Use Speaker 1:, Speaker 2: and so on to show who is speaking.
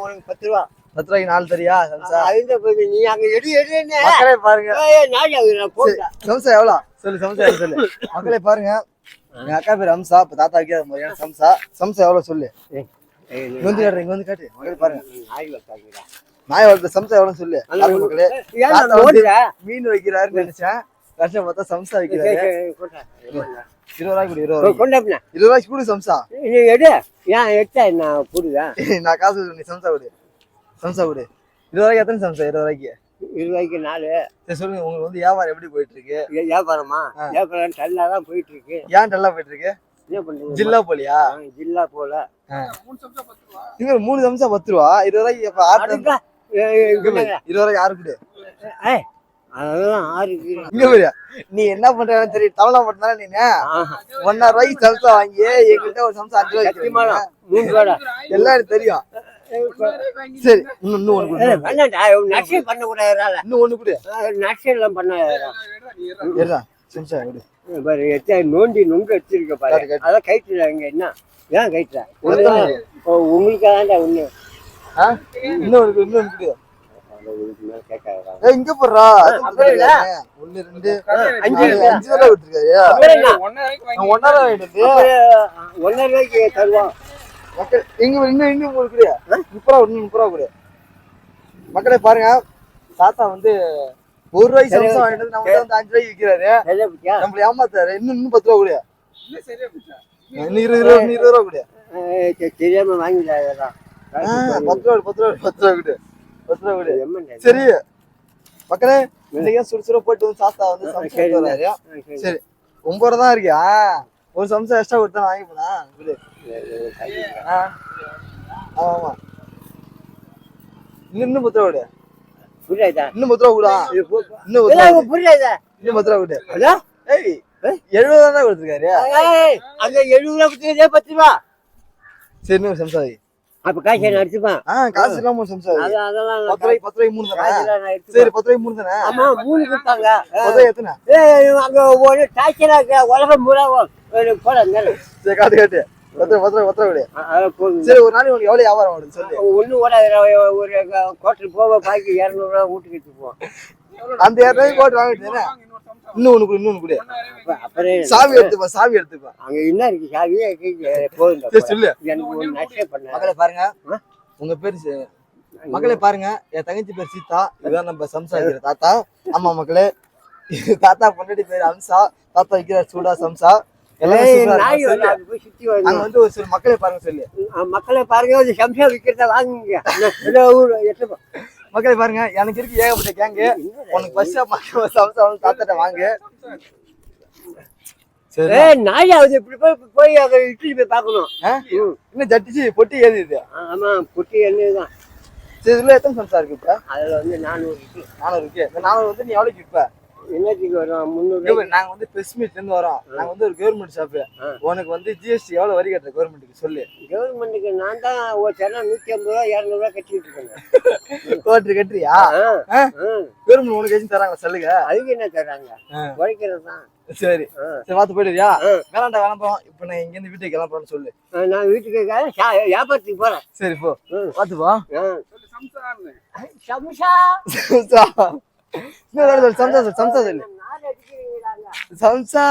Speaker 1: உனக்கு 10 ரூபா
Speaker 2: 10 ரூபாய்க்கு 4 தரியா சம்சா?
Speaker 1: நீ அங்க எடு
Speaker 2: மக்களே பாருங்க
Speaker 1: சம்சா
Speaker 2: எவ்வளோ சொல்லு, சம்சா சொல்லு. மக்களே பாருங்க, எங்க அக்கா பேர் ஹம்சா. இப்ப தாத்தா வைக்கிற முறையான சம்சா. சம்சா எவ்வளவு சொல்லு. இங்க வந்து காட்டு. மக்களே பாருங்க, நாய் வளர்த்த சம்சா எவ்வளவு சொல்லு. மக்களே மீன் வைக்கிறாருன்னு நினைச்சேன், கஷ்டம் பார்த்தா சம்சா வைக்கிறாரு. 20 ரூபாய்க்கு கொடு. 20 ரூபாய்க்கு கொடு சம்சா. நான் காசு நீ சம்சா கொடு. சம்சா கொடு. 20 ரூபாய்க்கு எத்தனை சம்சா? 20 ரூபாய்க்கு
Speaker 1: 20 ரூபாய்க்கு 4.
Speaker 2: சரி சொல்லுங்க, உங்களுக்கு வந்து வியாபாரம் எப்படி போயிட்டு இருக்கு?
Speaker 1: வியாபாரமா? வியாபாரம் டல்லா தான் போயிட்டு இருக்கு.
Speaker 2: ஏன் டல்லா போயிட்டு இருக்கு? ஜில்லா போலியா?
Speaker 1: ஜில்லா போல.
Speaker 2: இங்க 3 சம்சா 10 ரூபா. 20 ரூபாய்க்கு இப்ப 20 ரூபாய்க்கு யாரு கொடு.
Speaker 1: அதெல்லாம் ஆறுக்கு
Speaker 2: இங்க போறியா? நீ என்ன பண்றான்னு தெரியும், தமிழா மட்டும்தானே நீங்க. 1.5 ரூபாய்க்கு சம்சா வாங்கி எங்கிட்ட ஒரு சம்சா 5 ரூபாய்க்கு
Speaker 1: 3 ரூபா
Speaker 2: எல்லாம் எனக்கு தெரியும். சரி, இன்னும் ஒண்ணு கொடு.
Speaker 1: நர்சரி பண்ண கூடாது.
Speaker 2: இன்னும் ஒண்ணு கொடு.
Speaker 1: நர்சரி எல்லாம் பண்ண
Speaker 2: சம்சா கொடு.
Speaker 1: பாரு, நோண்டி நொங்க வச்சிருக்க பாரு. அதான் கைட்டுறாங்க. என்ன ஏன் கைட்டுற? உங்களுக்காக ஒண்ணு.
Speaker 2: இன்னும் ஒண்ணு கொடு. இங்க போடுறா. 1 2 5 ரூபா கொடுத்துருக்காரு. 1.5
Speaker 1: ரூபாய்க்கு தருவான்.
Speaker 2: மக்கள் இன்னும் கொடு. 30 ரூபா கொடு. மக்களே பாருங்க, தாத்தா வந்து 1 ரூபாய்க்கு சம்சா வாங்கிட்டு நம்ம வந்து 5 ரூபாய்க்கு விற்கிறாரு. நம்மள ஏமாத்தாரு. இன்னும் 10 ரூபா கொடு. இன்னும் 20 ரூபா கொடு.
Speaker 1: தெரியாம வாங்கிட்டாங்க.
Speaker 2: 10 ரூபா கொடு. 10 ரூபா கொடு. சரி மக்களே, இன்னைக்கு சுறுசுறுப்பா போயிட்டு வந்து தாத்தா வந்து சம்சா வராரு. சரி 9 ரூபா தான் இருக்கியா? ஒரு சம்சா எக்ஸ்ட்ரா கொடுத்தா வாங்கி போனா. ஆமா, இன்னும் 10 ரூபா கொடு. இன்னும் 10 ரூபா கூடா. இன்னும் 10 ரூபா கொடு. 70 தான் கொடுத்துருக்காரு.
Speaker 1: அங்க 70 ரூபா கொடுத்ததே 10 ரூபா.
Speaker 2: சரி, இன்னும் சம்சா
Speaker 1: அப்ப காசு அடிச்சுப்பான்.
Speaker 2: காசு இல்லாம சம்சா.
Speaker 1: அதெல்லாம்
Speaker 2: 10 ரூபாய்க்கு 3 தானே? சரி, 10 ரூபாய்க்கு 3 தானே?
Speaker 1: ஆமா, 3 கொடுத்தாங்க.
Speaker 2: 10 எத்தனை?
Speaker 1: அங்க ஒரு டாய்ச்சரா உலகம் பூரா போட.
Speaker 2: சரி, காட்டு. 10 ரூபா கொடு. சரி, ஒரு நாளைக்கு உனக்கு எவ்வளவு வியாபாரம் ஆகுது சொல்லு.
Speaker 1: ஒண்ணு ஓட ஒரு கோட்டல் போக பாக்கி 200 ரூபா வீட்டுக்கு போவோம்.
Speaker 2: அந்த 200 ரூபாய்க்கு கோட்டை வாங்கிட்டு இன்னும் ஒண்ணு கொடு. சாவி எடுத்துப்பா. அங்க
Speaker 1: என்ன இருக்கு? சாவியே போதும்.
Speaker 2: சொல்லு.
Speaker 1: எனக்கு ஒரு நஷ்டே பண்ண.
Speaker 2: மகளே பாருங்க, உங்க பேரு மகளே பாருங்க, என் தங்கச்சி பேர் சீதா. இதுதான் நம்ம சம்சா வைக்கிற தாத்தா. ஆமா மக்களே, தாத்தா பொண்டாட்டி பேர் ஹம்சா. தாத்தா வைக்கிற சூடா சம்சா. அங்க வந்து ஒரு சில மக்களை பாருங்க சொல்லு.
Speaker 1: மக்களை பாருங்க, ஒரு சம்சா விக்கிறத வாங்குங்க.
Speaker 2: மக்களை பாருங்க, எனக்கு இருக்கு ஏகப்பட்ட கேங்கு. உனக்கு பஸ் சம்சா தாத்தாட்ட வாங்கு.
Speaker 1: நாயாவது இப்படி போய் அதை இட்டு போய் பாக்கணும்.
Speaker 2: இன்னும் ஜட்டிச்சு பொட்டி ஏறிது.
Speaker 1: ஆமா, பொட்டி என்னதான்.
Speaker 2: சரி, இதுல எத்தனை சம்சா இருக்கு இப்ப?
Speaker 1: அதுல வந்து 400 இருக்கு.
Speaker 2: 400 இருக்கு. இந்த 400 வந்து நீ எவ்வளவுக்கு விற்ப?
Speaker 1: என்னத்துக்கு வரும்? 300.
Speaker 2: நாங்க வந்து பெஸ்மீட்ல இருந்து வரோம். நாங்க வந்து ஒரு கவர்மெண்ட் ஷாப். உனக்கு வந்து ஜிஎஸ்டி எவ்வளவு வரி கட்டுற கவர்மெண்ட்டுக்கு சொல்லு.
Speaker 1: கவர்மெண்ட்டுக்கு நான் தான் ஒரு சரண 150 ரூபா 200 ரூபா கட்டிட்டு இருக்கேன்.
Speaker 2: கோட்டு கட்டுறியா? கவர்மெண்ட் உனக்கு எதுவும் தராங்க சொல்லுங்க.
Speaker 1: அதுக்கு என்ன தராங்க? உழைக்கிறது தான்.
Speaker 2: சரி, பார்த்து போயிடுறியா? வேணாண்டா, கிளம்புறோம். இப்ப நான் இங்க இருந்து வீட்டுக்கு கிளம்புறேன்னு சொல்லு.
Speaker 1: நான் வீட்டுக்கு வியாபாரத்துக்கு போறேன்.
Speaker 2: சரி போ, பார்த்து போ.
Speaker 1: சம்சா
Speaker 2: சம்சா சொல்லு. சம்சா